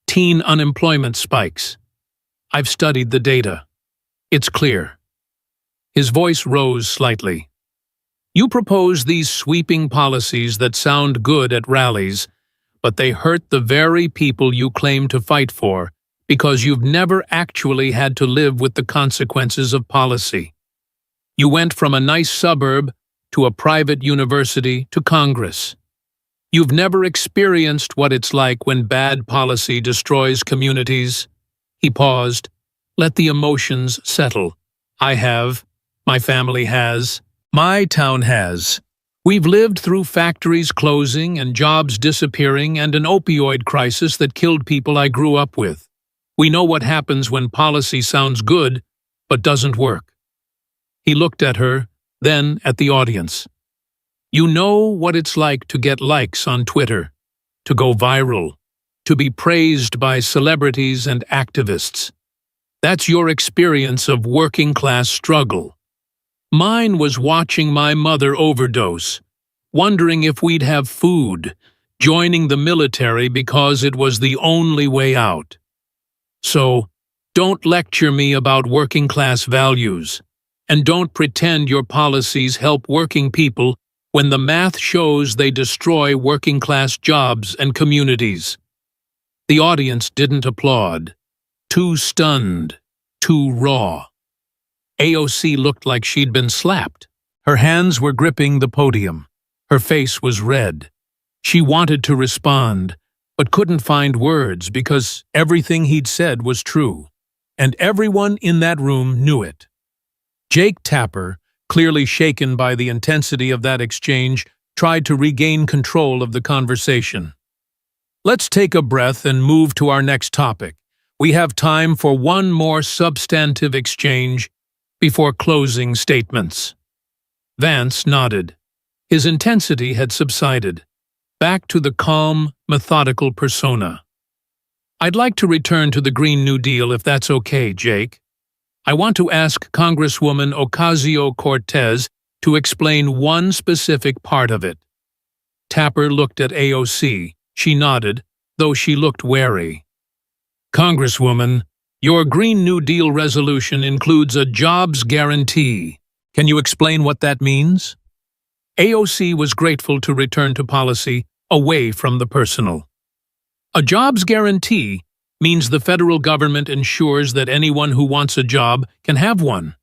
Teen unemployment spikes. I've studied the data. It's clear. His voice rose slightly. You propose these sweeping policies that sound good at rallies, but they hurt the very people you claim to fight for because you've never actually had to live with the consequences of policy. You went from a nice suburb to a private university to Congress. You've never experienced what it's like when bad policy destroys communities. He paused. Let the emotions settle. I have. My family has. My town has. We've lived through factories closing and jobs disappearing and an opioid crisis that killed people I grew up with. We know what happens when policy sounds good, but doesn't work. He looked at her, then at the audience. You know what it's like to get likes on Twitter, to go viral, to be praised by celebrities and activists. That's your experience of working-class struggle. Mine was watching my mother overdose, wondering if we'd have food, joining the military because it was the only way out. So, don't lecture me about working-class values, and don't pretend your policies help working people when the math shows they destroy working-class jobs and communities. The audience didn't applaud. Too stunned, too raw. AOC looked like she'd been slapped. Her hands were gripping the podium. Her face was red. She wanted to respond, but couldn't find words because everything he'd said was true, and everyone in that room knew it. Jake Tapper, clearly shaken by the intensity of that exchange, tried to regain control of the conversation. Let's take a breath and move to our next topic. We have time for one more substantive exchange before closing statements. Vance nodded. His intensity had subsided, back to the calm, methodical persona. I'd like to return to the Green New Deal if that's okay, Jake. I want to ask Congresswoman Ocasio-Cortez to explain one specific part of it. Tapper looked at AOC. She nodded, though she looked wary. Congresswoman, your Green New Deal resolution includes a jobs guarantee. Can you explain what that means? AOC was grateful to return to policy away from the personal. A jobs guarantee means the federal government ensures that anyone who wants a job can have one.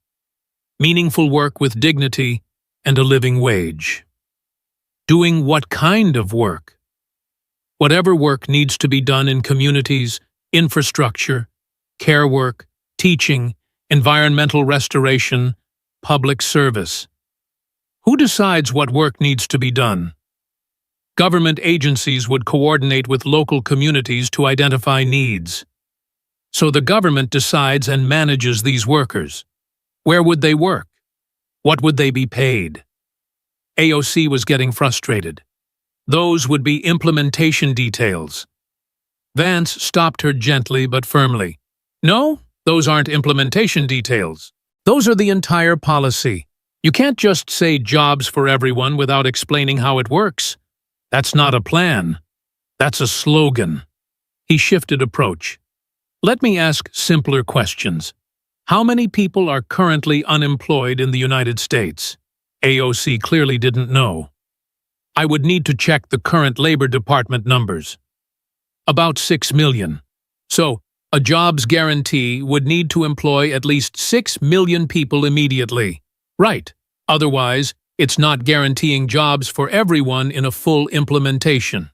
Meaningful work with dignity and a living wage. Doing what kind of work? Whatever work needs to be done in communities, infrastructure, care work, teaching, environmental restoration, public service. Who decides what work needs to be done? Government agencies would coordinate with local communities to identify needs. So the government decides and manages these workers. Where would they work? What would they be paid? AOC was getting frustrated. Those would be implementation details. Vance stopped her gently but firmly. No, those aren't implementation details. Those are the entire policy. You can't just say jobs for everyone without explaining how it works. That's not a plan. That's a slogan. He shifted approach. Let me ask simpler questions. How many people are currently unemployed in the United States? AOC clearly didn't know. I would need to check the current Labor Department numbers. About 6 million. So, a jobs guarantee would need to employ at least 6 million people immediately. Right. Otherwise, it's not guaranteeing jobs for everyone in a full implementation.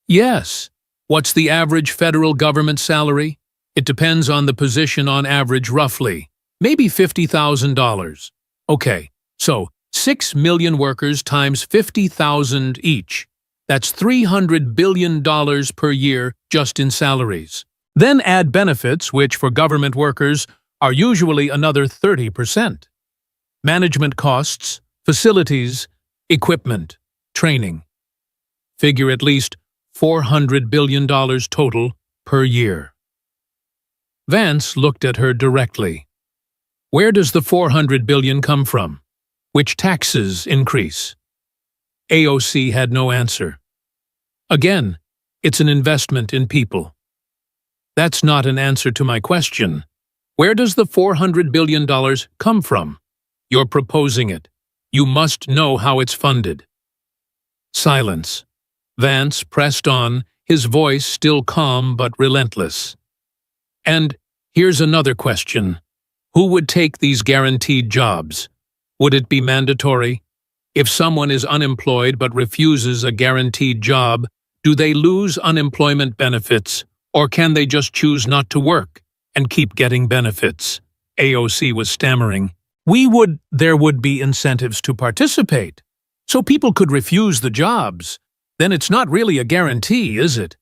Yes. What's the average federal government salary? It depends on the position on average roughly. Maybe $50,000. Okay, so 6 million workers times 50,000 each. That's $300 billion per year just in salaries. Then add benefits, which for government workers are usually another 30%. Management costs, facilities, equipment, training. Figure at least $400 billion total per year. Vance looked at her directly. Where does the $400 billion come from? Which taxes increase? AOC had no answer. Again, it's an investment in people. That's not an answer to my question. Where does the $400 billion come from? You're proposing it. You must know how it's funded. Silence. Vance pressed on, his voice still calm but relentless. And here's another question. Who would take these guaranteed jobs? Would it be mandatory? If someone is unemployed but refuses a guaranteed job, do they lose unemployment benefits, or can they just choose not to work and keep getting benefits? AOC was stammering. There would be incentives to participate, so people could refuse the jobs. Then it's not really a guarantee, is it?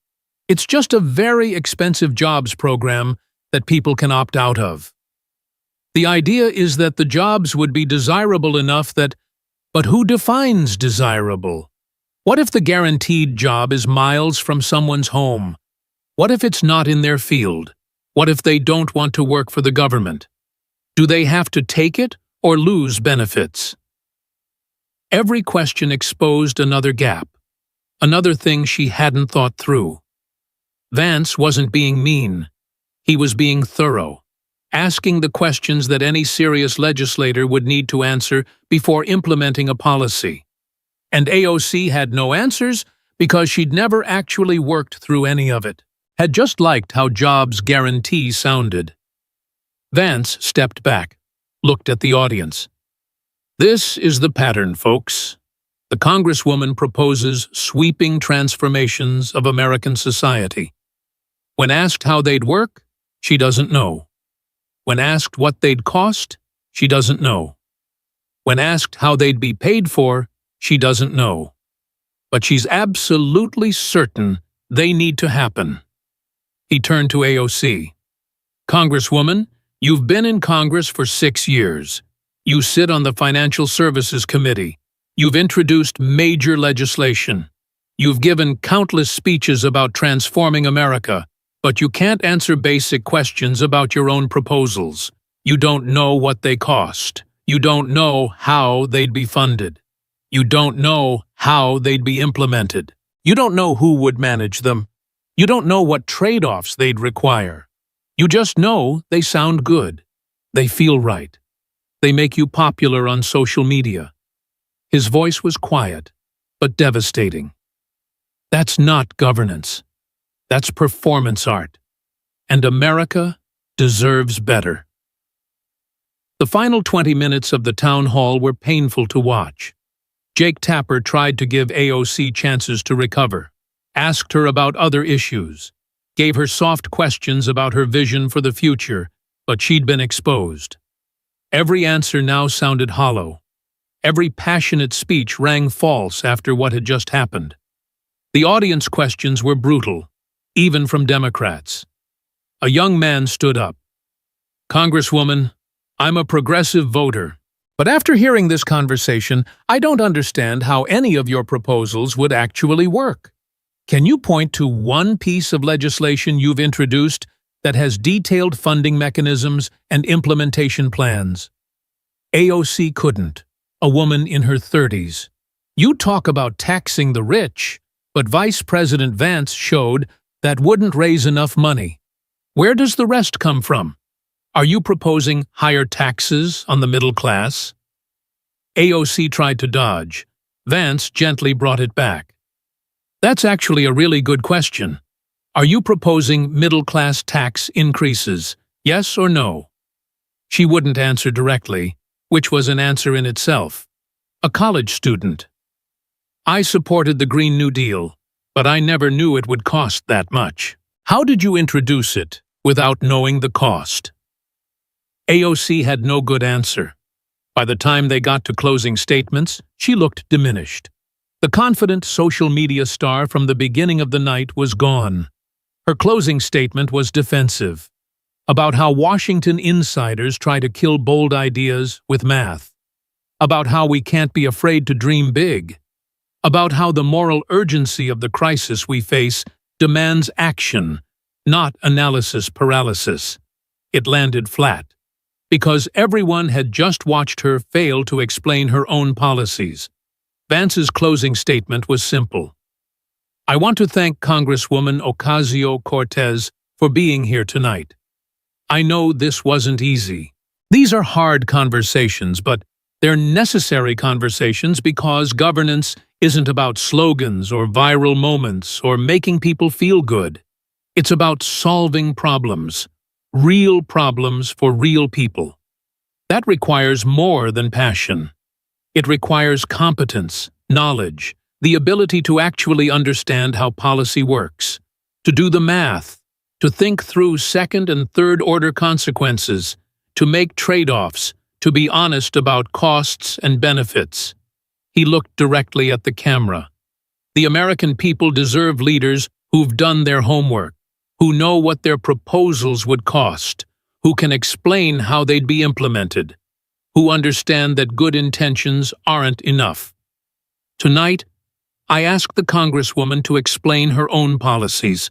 It's just a very expensive jobs program that people can opt out of. The idea is that the jobs would be desirable enough that, but who defines desirable? What if the guaranteed job is miles from someone's home? What if it's not in their field? What if they don't want to work for the government? Do they have to take it or lose benefits? Every question exposed another gap, another thing she hadn't thought through. Vance wasn't being mean. He was being thorough, asking the questions that any serious legislator would need to answer before implementing a policy. And AOC had no answers because she'd never actually worked through any of it, had just liked how jobs guarantee sounded. Vance stepped back, looked at the audience. This is the pattern, folks. The Congresswoman proposes sweeping transformations of American society. When asked how they'd work, she doesn't know. When asked what they'd cost, she doesn't know. When asked how they'd be paid for, she doesn't know. But she's absolutely certain they need to happen. He turned to AOC. Congresswoman, you've been in Congress for 6 years. You sit on the Financial Services Committee. You've introduced major legislation. You've given countless speeches about transforming America, but you can't answer basic questions about your own proposals. You don't know what they cost. You don't know how they'd be funded. You don't know how they'd be implemented. You don't know who would manage them. You don't know what trade-offs they'd require. You just know they sound good. They feel right. They make you popular on social media. His voice was quiet, but devastating. That's not governance. That's performance art. And America deserves better. The final 20 minutes of the town hall were painful to watch. Jake Tapper tried to give AOC chances to recover, asked her about other issues, gave her soft questions about her vision for the future, but she'd been exposed. Every answer now sounded hollow. Every passionate speech rang false after what had just happened. The audience questions were brutal, even from Democrats. A young man stood up. Congresswoman, I'm a progressive voter, but after hearing this conversation, I don't understand how any of your proposals would actually work. Can you point to one piece of legislation you've introduced that has detailed funding mechanisms and implementation plans? AOC couldn't, a woman in her 30s. You talk about taxing the rich, but Vice President Vance showed that wouldn't raise enough money. Where does the rest come from? Are you proposing higher taxes on the middle class? AOC tried to dodge. Vance gently brought it back. That's actually a really good question. Are you proposing middle-class tax increases, yes or no? She wouldn't answer directly, which was an answer in itself. A college student. I supported the Green New Deal, but I never knew it would cost that much. How did you introduce it without knowing the cost? AOC had no good answer. By the time they got to closing statements, she looked diminished. The confident social media star from the beginning of the night was gone. Her closing statement was defensive, about how Washington insiders try to kill bold ideas with math, about how we can't be afraid to dream big, about how the moral urgency of the crisis we face demands action, not analysis paralysis. It landed flat, because everyone had just watched her fail to explain her own policies. Vance's closing statement was simple. I want to thank Congresswoman Ocasio-Cortez for being here tonight. I know this wasn't easy. These are hard conversations, but they're necessary conversations because governance isn't about slogans or viral moments or making people feel good. It's about solving problems, real problems for real people. That requires more than passion. It requires competence, knowledge, the ability to actually understand how policy works, to do the math, to think through second and third order consequences, to make trade-offs, to be honest about costs and benefits. He looked directly at the camera. The American people deserve leaders who've done their homework, who know what their proposals would cost, who can explain how they'd be implemented, who understand that good intentions aren't enough. Tonight, I asked the Congresswoman to explain her own policies.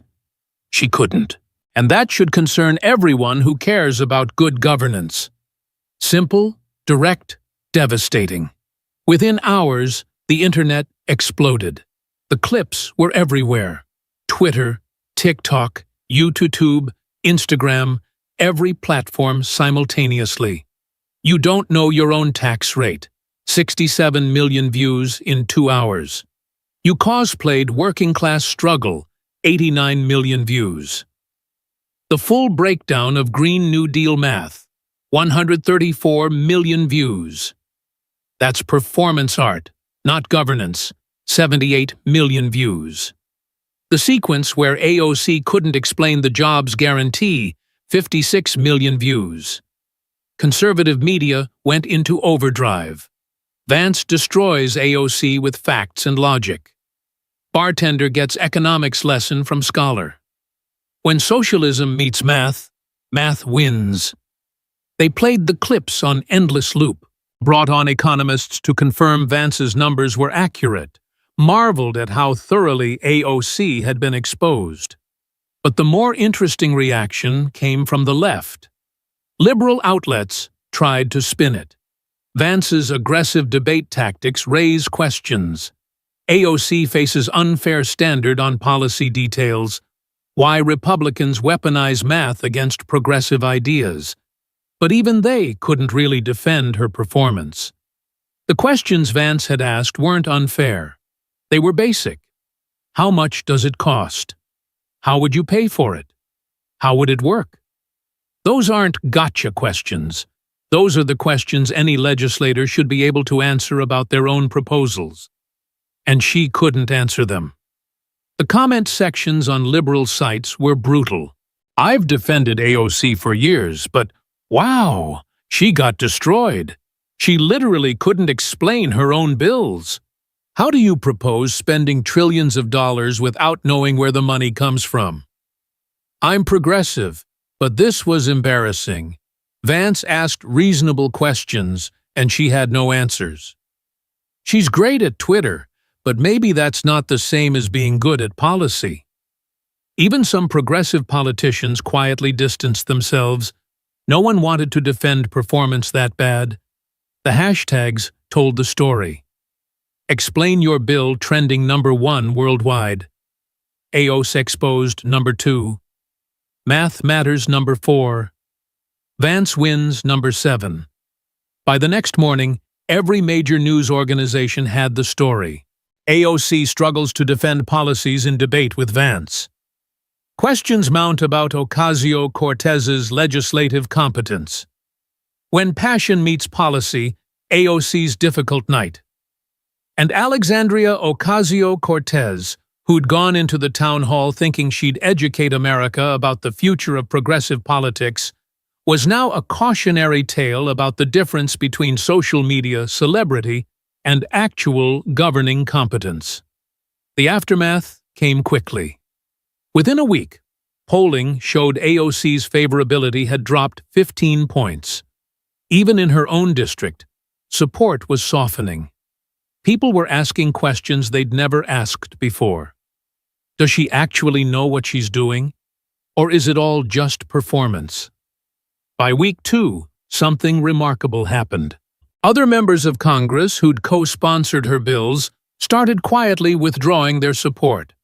She couldn't. And that should concern everyone who cares about good governance. Simple, direct, devastating. Within hours, the internet exploded. The clips were everywhere. Twitter, TikTok, YouTube, Instagram, every platform simultaneously. You don't know your own tax rate. 67 million views in 2 hours. You cosplayed working class struggle. 89 million views. The full breakdown of Green New Deal math. 134 million views. That's performance art, not governance. 78 million views. The sequence where AOC couldn't explain the jobs guarantee. 56 million views. Conservative media went into overdrive. Vance destroys AOC with facts and logic. Bartender gets economics lesson from scholar. When socialism meets math, math wins. They played the clips on endless loop, brought on economists to confirm Vance's numbers were accurate, marveled at how thoroughly AOC had been exposed. But the more interesting reaction came from the left. Liberal outlets tried to spin it. Vance's aggressive debate tactics raise questions. AOC faces unfair standard on policy details. Why Republicans weaponize math against progressive ideas. But even they couldn't really defend her performance. The questions Vance had asked weren't unfair. They were basic. How much does it cost? How would you pay for it? How would it work? Those aren't gotcha questions. Those are the questions any legislator should be able to answer about their own proposals. And she couldn't answer them. The comment sections on liberal sites were brutal. I've defended AOC for years, but wow, she got destroyed. She literally couldn't explain her own bills. How do you propose spending trillions of dollars without knowing where the money comes from? I'm progressive, but this was embarrassing. Vance asked reasonable questions, and she had no answers. She's great at Twitter, but maybe that's not the same as being good at policy. Even some progressive politicians quietly distanced themselves. No one wanted to defend performance that bad. The hashtags told the story. Explain your bill trending #1 worldwide. AOC exposed #2. Math matters #4. Vance wins #7. By the next morning, every major news organization had the story. AOC struggles to defend policies in debate with Vance. Questions mount about Ocasio-Cortez's legislative competence. When passion meets policy, AOC's difficult night. And Alexandria Ocasio-Cortez, who'd gone into the town hall thinking she'd educate America about the future of progressive politics, was now a cautionary tale about the difference between social media celebrity and actual governing competence. The aftermath came quickly. Within a week, polling showed AOC's favorability had dropped 15 points. Even in her own district, support was softening. People were asking questions they'd never asked before. Does she actually know what she's doing? Or is it all just performance? By week 2, something remarkable happened. Other members of Congress who'd co-sponsored her bills started quietly withdrawing their support.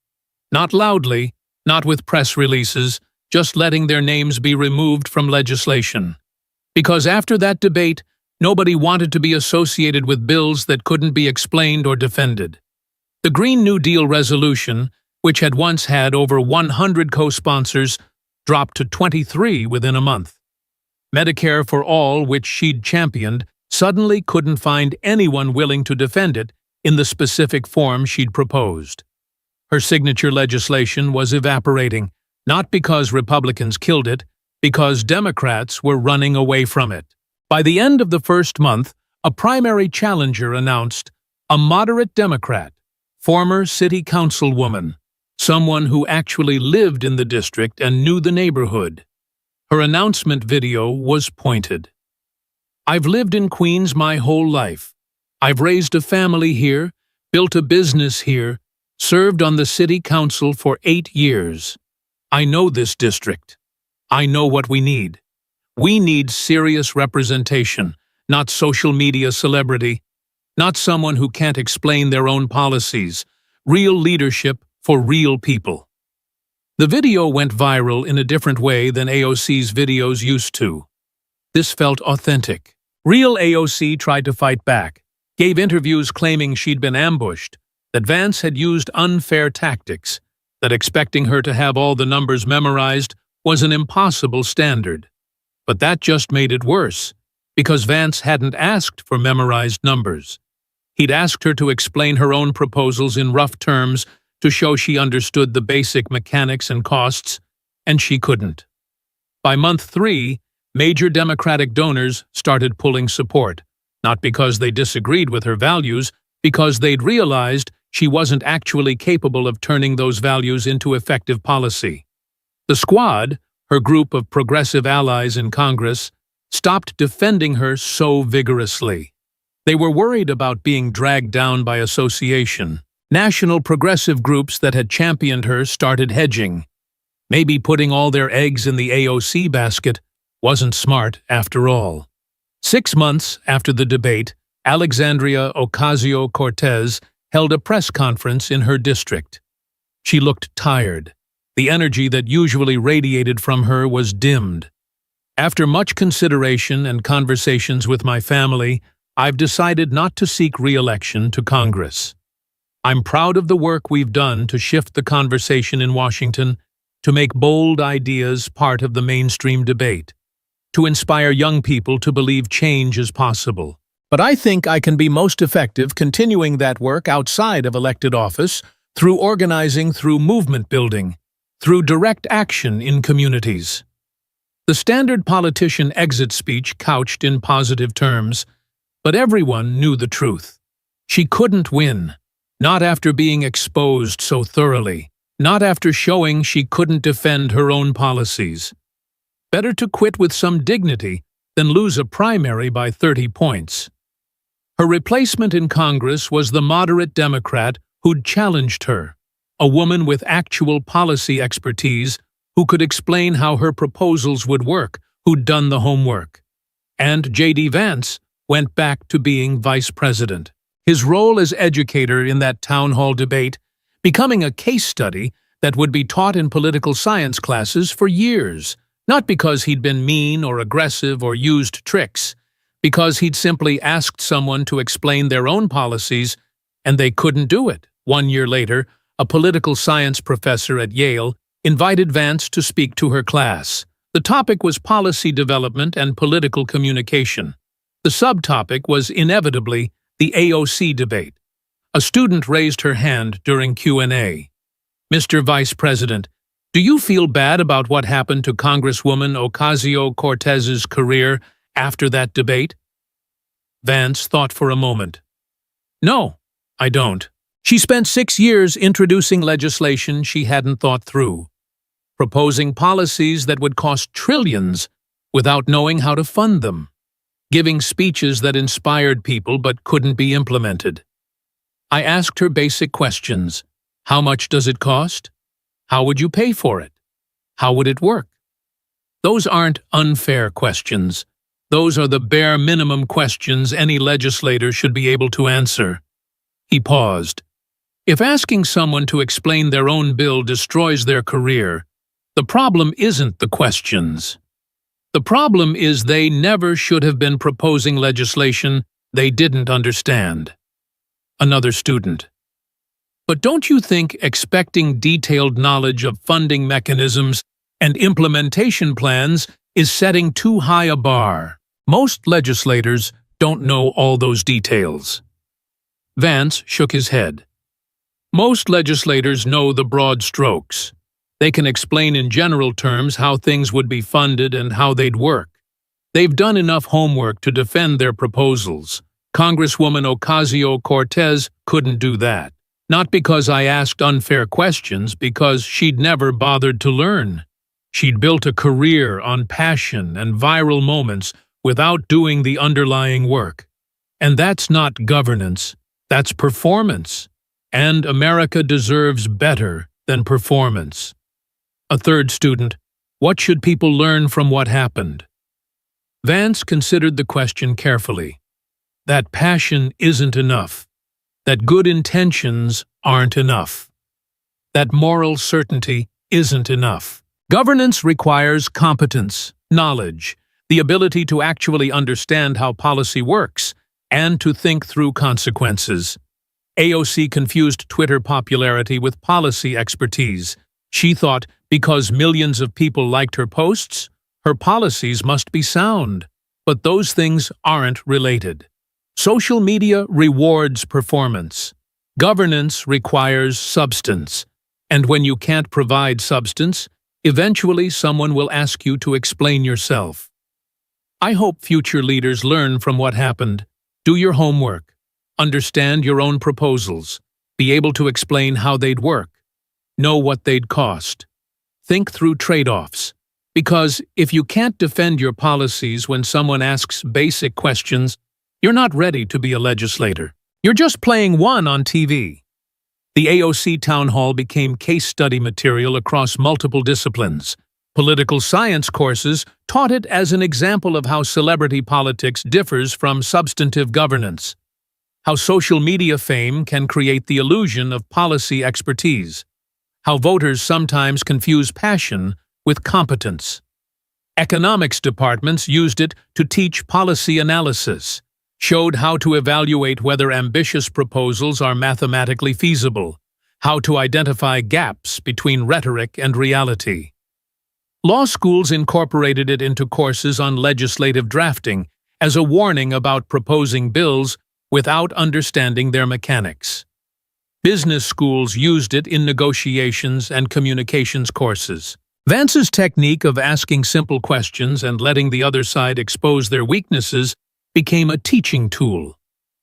Not loudly, not with press releases, just letting their names be removed from legislation. Because after that debate, nobody wanted to be associated with bills that couldn't be explained or defended. The Green New Deal resolution, which had once had over 100 co-sponsors, dropped to 23 within a month. Medicare for All, which she'd championed, suddenly couldn't find anyone willing to defend it in the specific form she'd proposed. Her signature legislation was evaporating, not because Republicans killed it, because Democrats were running away from it. By the end of the first month, a primary challenger announced, a moderate Democrat, former city councilwoman, someone who actually lived in the district and knew the neighborhood. Her announcement video was pointed. I've lived in Queens my whole life. I've raised a family here, built a business here, served on the city council for 8 years. I know this district. I know what we need. We need serious representation, not social media celebrity, not someone who can't explain their own policies, real leadership for real people. The video went viral in a different way than AOC's videos used to. This felt authentic. Real AOC tried to fight back, gave interviews claiming she'd been ambushed, that Vance had used unfair tactics, that expecting her to have all the numbers memorized was an impossible standard. But that just made it worse, because Vance hadn't asked for memorized numbers. He'd asked her to explain her own proposals in rough terms to show she understood the basic mechanics and costs, and she couldn't. By month 3, major Democratic donors started pulling support, not because they disagreed with her values, because they'd realized she wasn't actually capable of turning those values into effective policy. The Squad, her group of progressive allies in Congress, stopped defending her so vigorously. They were worried about being dragged down by association. National progressive groups that had championed her started hedging. Maybe putting all their eggs in the AOC basket wasn't smart after all. 6 months after the debate, Alexandria Ocasio-Cortez held a press conference in her district. She looked tired. The energy that usually radiated from her was dimmed. After much consideration and conversations with my family, I've decided not to seek re-election to Congress. I'm proud of the work we've done to shift the conversation in Washington, to make bold ideas part of the mainstream debate, to inspire young people to believe change is possible. But I think I can be most effective continuing that work outside of elected office, through organizing, through movement building, through direct action in communities. The standard politician exit speech couched in positive terms, but everyone knew the truth. She couldn't win, not after being exposed so thoroughly, not after showing she couldn't defend her own policies. Better to quit with some dignity than lose a primary by 30 points. Her replacement in Congress was the moderate Democrat who'd challenged her, a woman with actual policy expertise who could explain how her proposals would work, who'd done the homework. And J.D. Vance went back to being vice president. His role as educator in that town hall debate, becoming a case study that would be taught in political science classes for years, not because he'd been mean or aggressive or used tricks, because he'd simply asked someone to explain their own policies and they couldn't do it. 1 year later, a political science professor at Yale invited Vance to speak to her class. The topic was policy development and political communication. The subtopic was inevitably the AOC debate. A student raised her hand during Q&A. Mr. Vice President, do you feel bad about what happened to Congresswoman Ocasio-Cortez's career after that debate? Vance thought for a moment. No, I don't. She spent 6 years introducing legislation she hadn't thought through. proposing policies that would cost trillions without knowing how to fund them, giving speeches that inspired people but couldn't be implemented. I asked her basic questions. How much does it cost? How would you pay for it? How would it work? Those aren't unfair questions. Those are the bare minimum questions any legislator should be able to answer. He paused. If asking someone to explain their own bill destroys their career, the problem isn't the questions. The problem is they never should have been proposing legislation they didn't understand. Another student. But don't you think expecting detailed knowledge of funding mechanisms and implementation plans is setting too high a bar? Most legislators don't know all those details. Vance shook his head. Most legislators know the broad strokes. They can explain in general terms how things would be funded and how they'd work. They've done enough homework to defend their proposals. Congresswoman Ocasio-Cortez couldn't do that. Not because I asked unfair questions, because she'd never bothered to learn. She'd built a career on passion and viral moments without doing the underlying work. And that's not governance, that's performance. And America deserves better than performance. A third student. What should people learn from what happened? Vance considered the question carefully. That passion isn't enough. That good intentions aren't enough. That moral certainty isn't enough. Governance requires competence, knowledge, the ability to actually understand how policy works, and to think through consequences. AOC confused Twitter popularity with policy expertise. She thought because millions of people liked her posts, her policies must be sound. But those things aren't related. Social media rewards performance. Governance requires substance. And when you can't provide substance, eventually someone will ask you to explain yourself. I hope future leaders learn from what happened. Do your homework. Understand your own proposals. Be able to explain how they'd work. Know what they'd cost. Think through trade-offs. Because if you can't defend your policies when someone asks basic questions, you're not ready to be a legislator. You're just playing one on TV. The AOC town hall became case study material across multiple disciplines. Political science courses taught it as an example of how celebrity politics differs from substantive governance, how social media fame can create the illusion of policy expertise, how voters sometimes confuse passion with competence. Economics departments used it to teach policy analysis, showed how to evaluate whether ambitious proposals are mathematically feasible, how to identify gaps between rhetoric and reality. Law schools incorporated it into courses on legislative drafting as a warning about proposing bills without understanding their mechanics. Business schools used it in negotiations and communications courses. Vance's technique of asking simple questions and letting the other side expose their weaknesses became a teaching tool.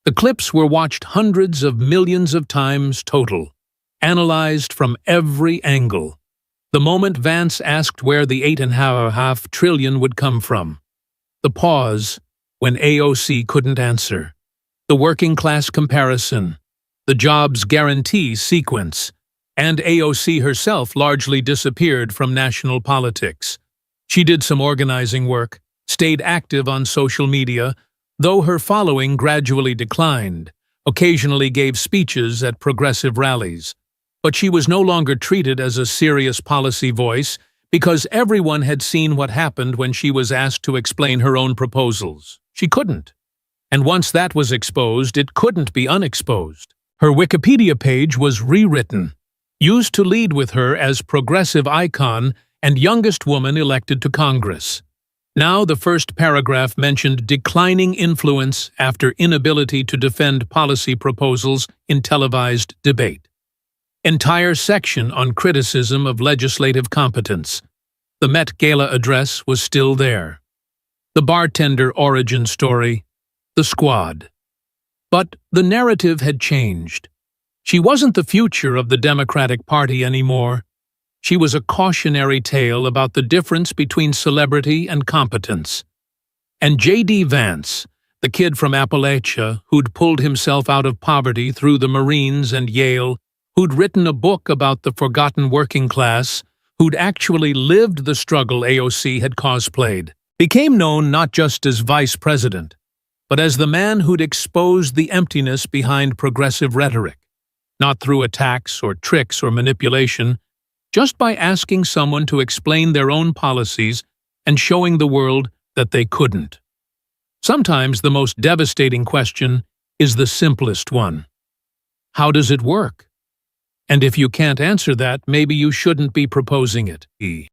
The clips were watched hundreds of millions of times total, analyzed from every angle. The moment Vance asked where the $8.5 trillion would come from. The pause when AOC couldn't answer. The working class comparison. The jobs guarantee sequence. And AOC herself largely disappeared from national politics. She did some organizing work, stayed active on social media, though her following gradually declined, occasionally gave speeches at progressive rallies. But she was no longer treated as a serious policy voice because everyone had seen what happened when she was asked to explain her own proposals. She couldn't. And once that was exposed, it couldn't be unexposed. Her Wikipedia page was rewritten, used to lead with her as progressive icon and youngest woman elected to Congress. Now the first paragraph mentioned declining influence after inability to defend policy proposals in televised debate. Entire section on criticism of legislative competence. The Met Gala address was still there. The bartender origin story. The squad. But the narrative had changed. She wasn't the future of the Democratic Party anymore. She was a cautionary tale about the difference between celebrity and competence. And J.D. Vance, the kid from Appalachia who'd pulled himself out of poverty through the Marines and Yale, who'd written a book about the forgotten working class, who'd actually lived the struggle AOC had cosplayed, became known not just as vice president, but as the man who'd exposed the emptiness behind progressive rhetoric, not through attacks or tricks or manipulation, just by asking someone to explain their own policies and showing the world that they couldn't. Sometimes the most devastating question is the simplest one. How does it work? And if you can't answer that, maybe you shouldn't be proposing it.